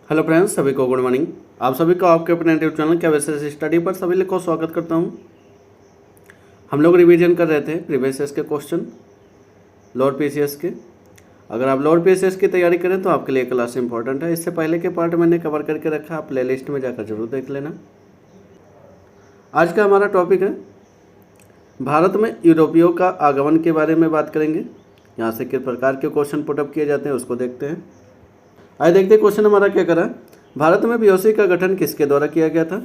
Hello friends, सभी को good morning. आप सभी को आपके अपने यूट्यूब चैनल क्या वैसे स्टडी पर सभी को स्वागत करता हूं। हम लोग रिवीजन कर रहे थे प्रीवियस ईयर्स के क्वेश्चन लोअर पीसीएस के। अगर आप लोअर पीसीएस की तैयारी करें तो आपके लिए क्लास इंपॉर्टेंट है। इससे पहले के पार्ट मैंने कवर करके रखा, आप प्ले लिस्ट में जाकर जरूर देख लेना। आज का हमारा टॉपिक है भारत में यूरोपियों का आगमन के बारे में बात करेंगे। यहाँ से किस प्रकार के क्वेश्चन पुटअप किए जाते हैं उसको देखते हैं। आइए देखते हैं क्वेश्चन हमारा क्या करा। भारत में बीओसी का गठन किसके द्वारा किया गया था?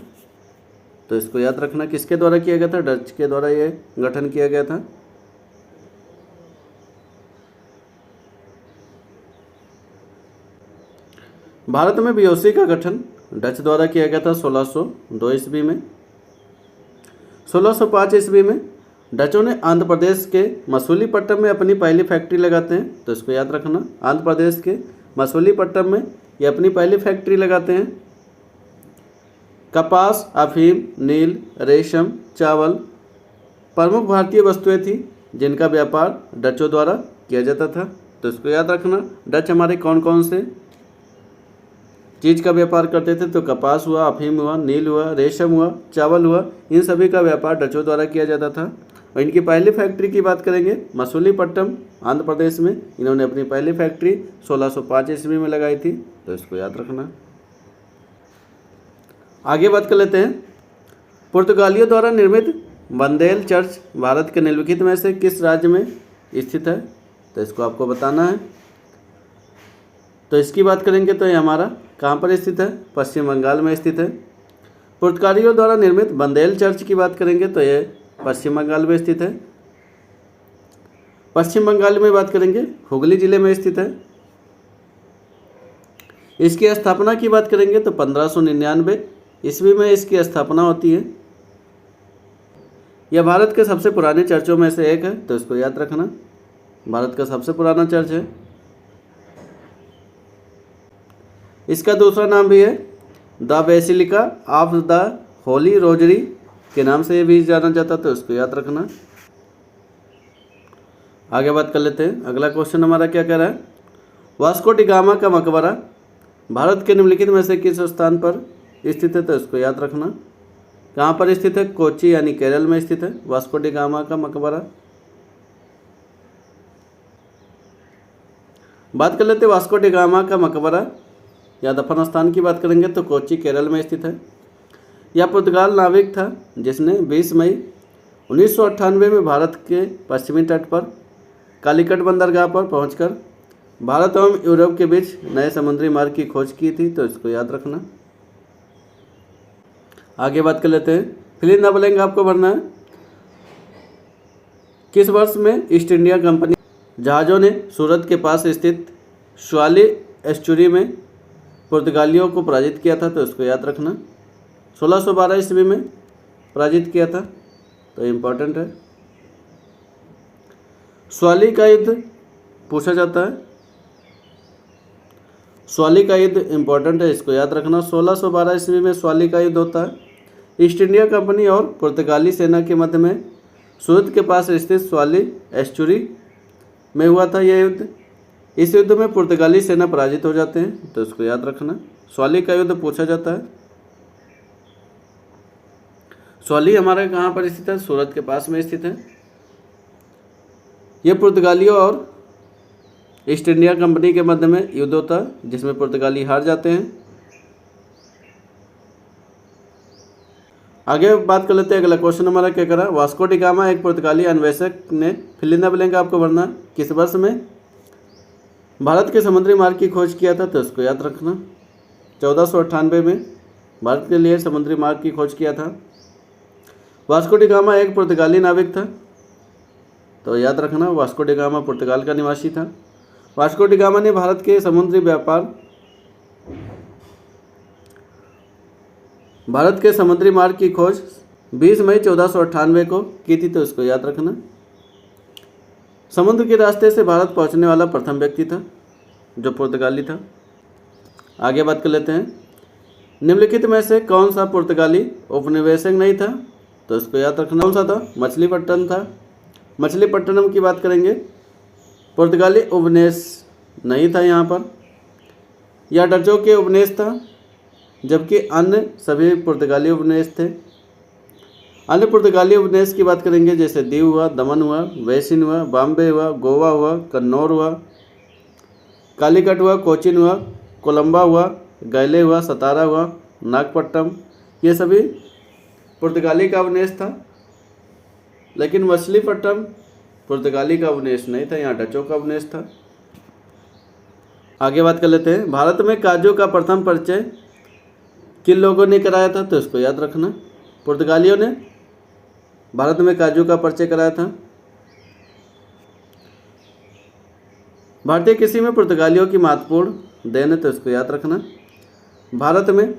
तो इसको याद रखना, किसके द्वारा किया गया था? डच के द्वारा ये गठन किया गया था। भारत में बीओसी का गठन डच द्वारा किया गया था 1602 ईस्वी में। 1605 ईस्वी में डचों ने आंध्र प्रदेश के मसूलीपट्टनम में अपनी पहली फैक्ट्री लगाते हैं। तो इसको याद रखना, आंध्र प्रदेश के मसूलीपट्टनम में ये अपनी पहली फैक्ट्री लगाते हैं। कपास, अफीम, नील, रेशम, चावल प्रमुख भारतीय वस्तुएं थी जिनका व्यापार डचों द्वारा किया जाता था। तो इसको याद रखना, डच हमारे कौन कौन से चीज़ का व्यापार करते थे? तो कपास हुआ, अफीम हुआ, नील हुआ, रेशम हुआ, चावल हुआ, इन सभी का व्यापार डचों द्वारा किया जाता था। और इनकी पहली फैक्ट्री की बात करेंगे, मसूलीपट्टनम आंध्र प्रदेश में इन्होंने अपनी पहली फैक्ट्री 1605 ईस्वी में लगाई थी। तो इसको याद रखना। आगे बात कर लेते हैं, पुर्तगालियों द्वारा निर्मित बंदेल चर्च भारत के निम्नलिखित में से किस राज्य में स्थित है? तो इसको आपको बताना है। तो इसकी बात करेंगे तो ये हमारा कहाँ पर स्थित है? पश्चिम बंगाल में स्थित है। पुर्तगालियों द्वारा निर्मित बंदेल चर्च की बात करेंगे तो ये पश्चिम बंगाल में स्थित है। पश्चिम बंगाल में बात करेंगे हुगली जिले में स्थित है। इसकी स्थापना की बात करेंगे तो 1599 ईस्वी में इसकी स्थापना होती है। यह भारत के सबसे पुराने चर्चों में से एक है। तो इसको याद रखना, भारत का सबसे पुराना चर्च है। इसका दूसरा नाम भी है the basilica of the Holi rosary के नाम से ये भी जाना जाता। तो इसको याद रखना। आगे बात कर लेते हैं, अगला क्वेश्चन हमारा क्या कह रहा है, वास्को डी गामा का मकबरा भारत के निम्नलिखित में से किस स्थान पर स्थित है? तो इसको याद रखना, कहाँ पर स्थित है? कोच्चि यानी केरल में स्थित है वास्को डी गामा का मकबरा। बात कर लेते हैं वास्को डी गामा का मकबरा या दफन स्थान की बात करेंगे तो कोच्चि केरल में स्थित है। यह पुर्तगाल नाविक था जिसने 20 मई 1998 में भारत के पश्चिमी तट पर कालीकट बंदरगाह पर पहुंचकर भारत एवं यूरोप के बीच नए समुद्री मार्ग की खोज की थी। तो इसको याद रखना। आगे बात कर लेते हैं, फिल इन द ब्लैंक आपको भरना है। किस वर्ष में ईस्ट इंडिया कंपनी जहाज़ों ने सूरत के पास स्थित स्वाली एस्चुरी में पुर्तगालियों को पराजित किया था? तो इसको याद रखना, 1612 ईस्वी में पराजित किया था। तो इम्पोर्टेंट है। स्वाली का युद्ध पूछा जाता है, स्वाली का युद्ध इम्पोर्टेंट है, इसको याद रखना। 1612 ईस्वी में स्वाली का युद्ध होता है। ईस्ट इंडिया कंपनी और पुर्तगाली सेना के मध्य में सूरत के पास स्थित स्वाली एस्चुरी में हुआ था यह युद्ध। इस युद्ध में पुर्तगाली सेना पराजित हो जाते हैं। तो इसको याद रखना, स्वाली का युद्ध पूछा जाता है। स्वाली हमारे कहाँ पर स्थित है? सूरत के पास में स्थित है। यह पुर्तगालियों और ईस्ट इंडिया कंपनी के मध्य में युद्ध होता है जिसमें पुर्तगाली हार जाते हैं। आगे बात कर लेते हैं, अगला क्वेश्चन हमारा क्या करा, वास्को डी गामा एक पुर्तगाली अन्वेषक ने फिल इन द ब्लैंक आपको भरना, किस वर्ष में भारत के समुद्री मार्ग की खोज किया था? तो इसको याद रखना, 1498 में भारत के लिए समुद्री मार्ग की खोज किया था। वास्को डी गामा एक पुर्तगाली नाविक था। तो याद रखना, वास्को डी गामा पुर्तगाल का निवासी था। वास्को डी गामा ने भारत के समुद्री मार्ग की खोज 20 मई 1498 को की थी। तो इसको याद रखना, समुद्र के रास्ते से भारत पहुंचने वाला प्रथम व्यक्ति था जो पुर्तगाली था। आगे बात कर लेते हैं, निम्नलिखित में से कौन सा पुर्तगाली उपनिवेशक नहीं था? तो इसको याद रखना, कौन सा था? मछलीपट्टनम था। मछलीपट्टनम की बात करेंगे, पुर्तगाली उपनिवेश नहीं था यहाँ पर। यह डचों के उपनिवेश था, जबकि अन्य सभी पुर्तगाली उपनिवेश थे। अन्य पुर्तगाली उपनिवेश की बात करेंगे, जैसे दीव हुआ, दमन हुआ, वैशिन हुआ, बॉम्बे हुआ, गोवा हुआ, कन्नौर हुआ, कालीकट हुआ, कोचीन हुआ, कोलंबा हुआ, गैले हुआ, सतारा हुआ, नागपट्टनम, ये सभी पुर्तगाली का उपनिवेश था। लेकिन मछलीपट्टनम पुर्तगाली का उपनिवेश नहीं था, यहाँ डचों का उपनिवेश था। आगे बात कर लेते हैं, भारत में काजू का प्रथम परिचय किन लोगों ने कराया था, तो इसको याद रखना। पुर्तगालियों ने भारत में काजू का परिचय कराया था। भारतीय कृषि में पुर्तगालियों की महत्वपूर्ण देन है, तो इसको याद रखना। भारत में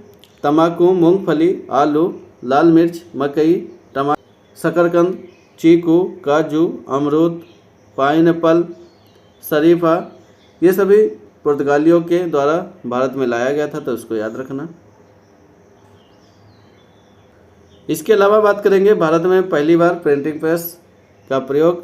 तंबाकू, मूंगफली, आलू, लाल मिर्च, मकई, टमाटर, शकरकंद, चीकू, काजू, अमरूद, पाइनएप्पल, शरीफा, ये सभी पुर्तगालियों के द्वारा भारत में लाया गया था, तो इसको याद रखना। इसके अलावा बात करेंगे, भारत में पहली बार प्रिंटिंग प्रेस का प्रयोग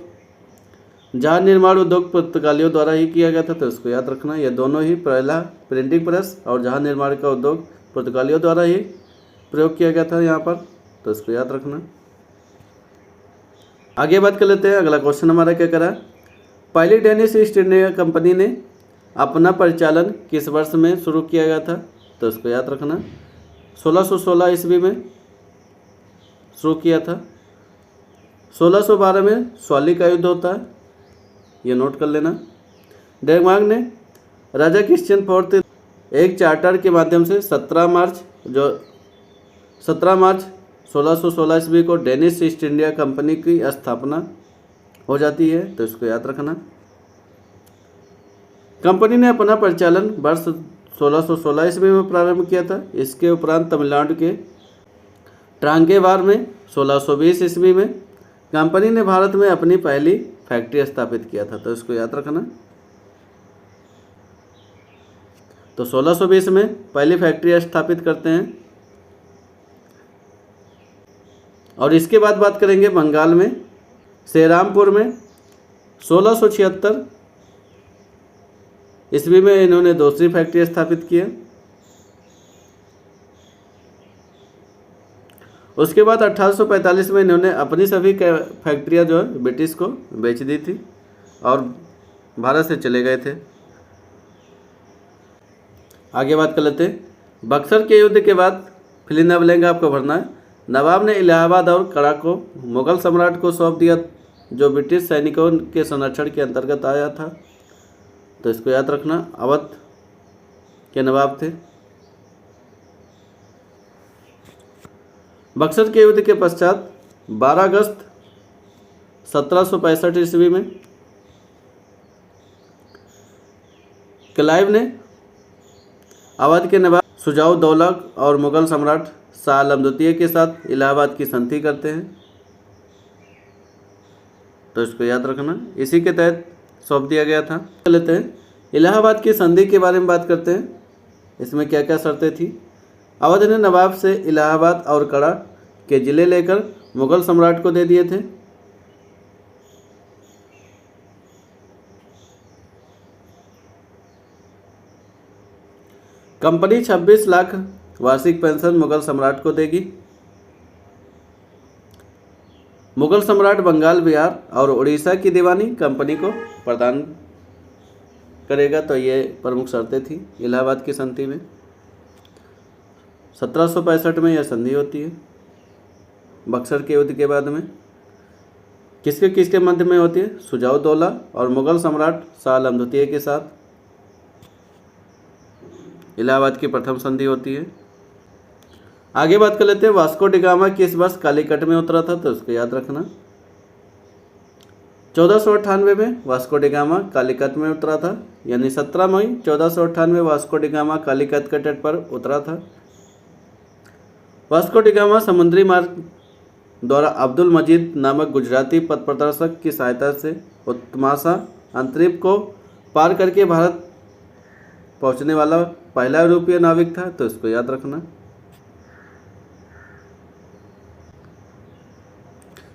जहाज निर्माण उद्योग पुर्तगालियों द्वारा ही किया गया था, तो इसको याद रखना। ये दोनों ही, पहला प्रिंटिंग प्रेस और जहाज निर्माण का उद्योग पुर्तगालियों द्वारा ही प्रयोग किया गया था यहाँ पर, तो इसको याद रखना। आगे बात कर लेते हैं, अगला क्वेश्चन हमारा क्या करा, पहली डेनिश ईस्ट इंडिया कंपनी ने अपना परिचालन किस वर्ष में शुरू किया गया था, तो इसको याद रखना। 1616 ईस्वी में शुरू किया था। 1612 में स्वाली का युद्ध होता है, ये नोट कर लेना। डेनमार्क ने राजा क्रिश्चियन फोर्थ एक चार्टर के माध्यम से 17 मार्च 1616 ईस्वी को डेनिश ईस्ट इंडिया कंपनी की स्थापना हो जाती है, तो इसको याद रखना। कंपनी ने अपना परिचालन वर्ष 1616 ईस्वी में प्रारंभ किया था। इसके उपरांत तमिलनाडु के ट्रांगेवार में 1620 ईस्वी में कंपनी ने भारत में अपनी पहली फैक्ट्री स्थापित किया था, तो इसको याद रखना। तो 1620 में पहली फैक्ट्री स्थापित करते हैं। और इसके बाद बात करेंगे बंगाल में श्रीरामपुर में 1676 ईस्वी में इन्होंने दूसरी फैक्ट्री स्थापित की है। उसके बाद 1845 में इन्होंने अपनी सभी फैक्ट्रियां जो है ब्रिटिश को बेच दी थी और भारत से चले गए थे। आगे बात कर लेते हैं, बक्सर के युद्ध के बाद फिल इन द ब्लैंक आपको भरना है। नवाब ने इलाहाबाद और कड़ा को मुगल सम्राट को सौंप दिया, जो ब्रिटिश सैनिकों के संरक्षण के अंतर्गत आया था, तो इसको याद रखना। अवध के नवाब थे। बक्सर के युद्ध के पश्चात 12 अगस्त 1765 ईस्वी में क्लाइव ने अवध के नवाब शुजाउद्दौला और मुगल सम्राट शाह आलम द्वितीय के साथ इलाहाबाद की संधि करते हैं, तो इसको याद रखना। इसी के तहत सौंप दिया गया था। लेते हैं इलाहाबाद की संधि के बारे में बात करते हैं, इसमें क्या क्या शर्तें थी। अवध ने नवाब से इलाहाबाद और कड़ा के ज़िले लेकर मुगल सम्राट को दे दिए थे। कंपनी 26 लाख वार्षिक पेंशन मुगल सम्राट को देगी। मुगल सम्राट बंगाल, बिहार और उड़ीसा की दीवानी कंपनी को प्रदान करेगा, तो ये प्रमुख शर्तें थी इलाहाबाद की संधि में। 1765 में यह संधि होती है बक्सर के युद्ध के बाद में। किसके मध्य में होती है? शुजाउद्दौला और मुगल सम्राट शाह आलम द्वितीय के साथ इलाहाबाद की प्रथम संधि होती है। आगे बात कर लेते हैं, वास्को डी गामा किस वर्ष कालीकट में उतरा था, तो उसको याद रखना। 1498 में वास्को डी गामा कालीकट में उतरा था, यानी 17 मई 1498 वास्को डी गामा कालीकट के तट पर उतरा था। वास्को डी गामा समुद्री मार्ग द्वारा अब्दुल मजीद नामक गुजराती पथ प्रदर्शक की सहायता से उत्तमाशा अंतरिक्ष को पार करके भारत पहुंचने वाला पहला यूरोपीय नाविक था, तो इसको याद रखना।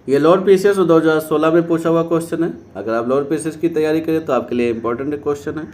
ये लॉर्ड पीसीएस 2016 में पूछा हुआ क्वेश्चन है। अगर आप लॉर्ड पीसीएस की तैयारी करें तो आपके लिए इंपॉर्टेंट क्वेश्चन है।